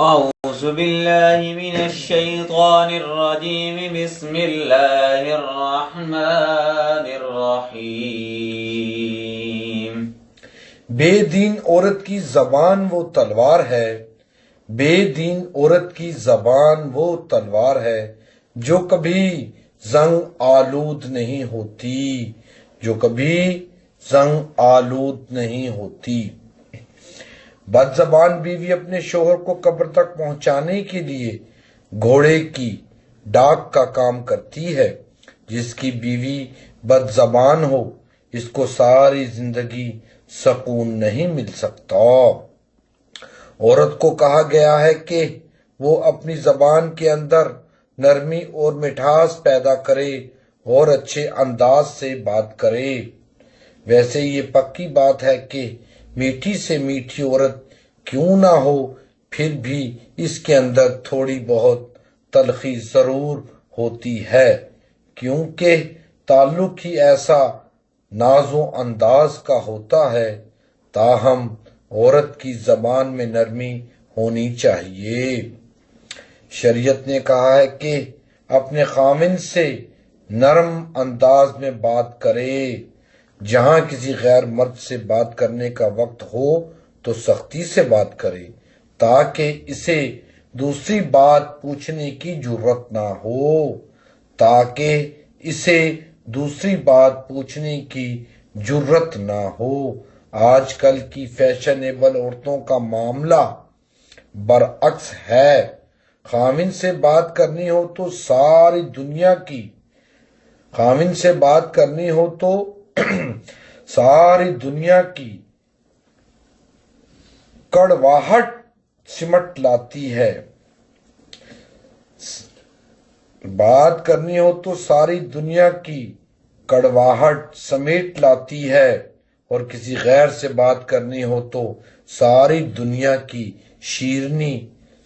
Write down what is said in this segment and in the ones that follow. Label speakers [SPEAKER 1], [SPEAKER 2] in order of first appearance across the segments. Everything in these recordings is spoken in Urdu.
[SPEAKER 1] أعوذ بالله من الشيطان الرجيم بسم الله الرحمن الرحيم
[SPEAKER 2] بے دین عورت کی زبان وہ تلوار ہے، بے دین عورت کی زبان وہ تلوار ہے جو کبھی زنگ آلود نہیں ہوتی، جو کبھی زنگ آلود نہیں ہوتی۔ بد زبان بیوی اپنے شوہر کو قبر تک پہنچانے کے لیے گھوڑے کی ڈاک کا کام کرتی ہے۔ جس کی بیوی بد زبان ہو اس کو ساری زندگی سکون نہیں مل سکتا۔ عورت کو کہا گیا ہے کہ وہ اپنی زبان کے اندر نرمی اور مٹھاس پیدا کرے اور اچھے انداز سے بات کرے۔ ویسے یہ پکی بات ہے کہ میٹھی سے میٹھی عورت کیوں نہ ہو، پھر بھی اس کے اندر تھوڑی بہت تلخی ضرور ہوتی ہے، کیونکہ تعلق ہی ایسا ناز و انداز کا ہوتا ہے۔ تاہم عورت کی زبان میں نرمی ہونی چاہیے۔ شریعت نے کہا ہے کہ اپنے خاوند سے نرم انداز میں بات کرے۔ جہاں کسی غیر مرد سے بات کرنے کا وقت ہو تو سختی سے بات کرے تاکہ اسے دوسری بات پوچھنے کی جرت نہ ہو، تاکہ اسے دوسری بات پوچھنے کی جرت نہ ہو۔ آج کل کی فیشنیبل عورتوں کا معاملہ برعکس ہے۔ خاوند سے بات کرنی ہو تو ساری دنیا کی خاوند سے بات کرنی ہو تو ساری دنیا کی کڑواہٹ سمٹ لاتی ہے۔ بات کرنی ہو تو ساری دنیا کی کڑواہٹ سمیٹ لاتی ہے، اور کسی غیر سے بات کرنی ہو تو ساری دنیا کی شیرنی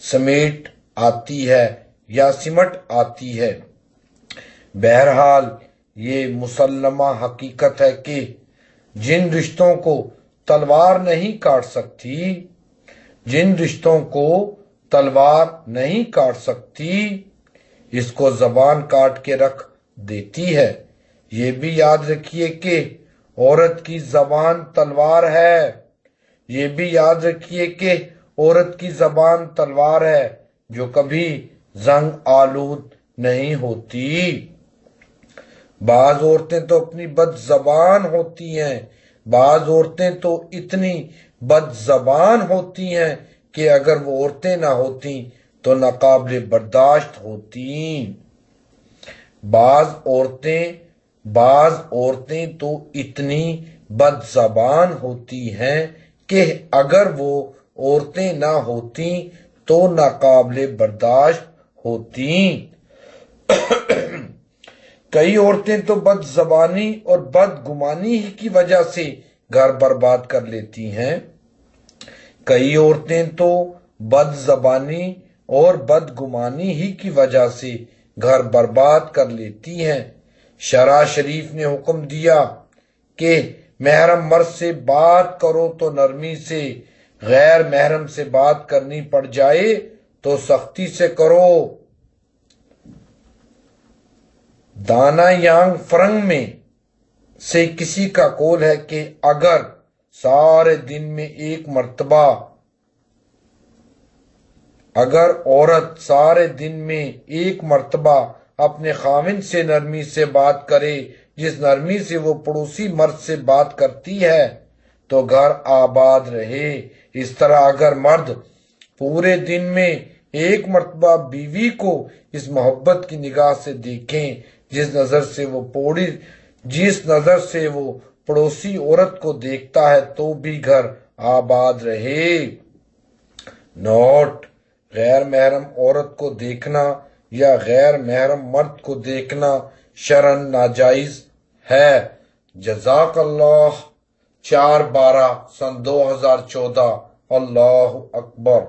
[SPEAKER 2] سمیٹ آتی ہے یا سمٹ آتی ہے۔ بہرحال یہ مسلمہ حقیقت ہے کہ جن رشتوں کو تلوار نہیں کاٹ سکتی، جن رشتوں کو تلوار نہیں کاٹ سکتی، اس کو زبان کاٹ کے رکھ دیتی ہے۔ یہ بھی یاد رکھیے کہ عورت کی زبان تلوار ہے، یہ بھی یاد رکھیے کہ عورت کی زبان تلوار ہے جو کبھی زنگ آلود نہیں ہوتی۔ بعض عورتیں تو اپنی بد زبان ہوتی ہیں، بعض عورتیں تو اتنی بد زبان ہوتی ہیں کہ اگر وہ عورتیں نہ ہوتی تو ناقابل برداشت ہوتی۔ بعض عورتیں تو اتنی بد زبان ہوتی ہیں کہ اگر وہ عورتیں نہ ہوتی تو ناقابل برداشت ہوتی۔ کئی عورتیں تو بد زبانی اور بد گمانی ہی کی وجہ سے گھر برباد کر لیتی ہیں۔ کئی عورتیں تو بد زبانی اور بد گمانی ہی کی وجہ سے گھر برباد کر لیتی ہیں۔ شرع شریف نے حکم دیا کہ محرم مرد سے بات کرو تو نرمی سے، غیر محرم سے بات کرنی پڑ جائے تو سختی سے کرو۔ دانا یانگ فرنگ میں سے کسی کا قول ہے کہ اگر عورت سارے دن میں ایک مرتبہ اپنے خاوند سے نرمی سے بات کرے جس نرمی سے وہ پڑوسی مرد سے بات کرتی ہے تو گھر آباد رہے۔ اس طرح اگر مرد پورے دن میں ایک مرتبہ بیوی کو اس محبت کی نگاہ سے دیکھیں جس نظر سے وہ پڑوسی عورت کو دیکھتا ہے تو بھی گھر آباد رہے۔ نوٹ: غیر محرم عورت کو دیکھنا یا غیر محرم مرد کو دیکھنا شرعاً ناجائز ہے۔ جزاک اللہ۔ 4/12/2014۔ اللہ اکبر۔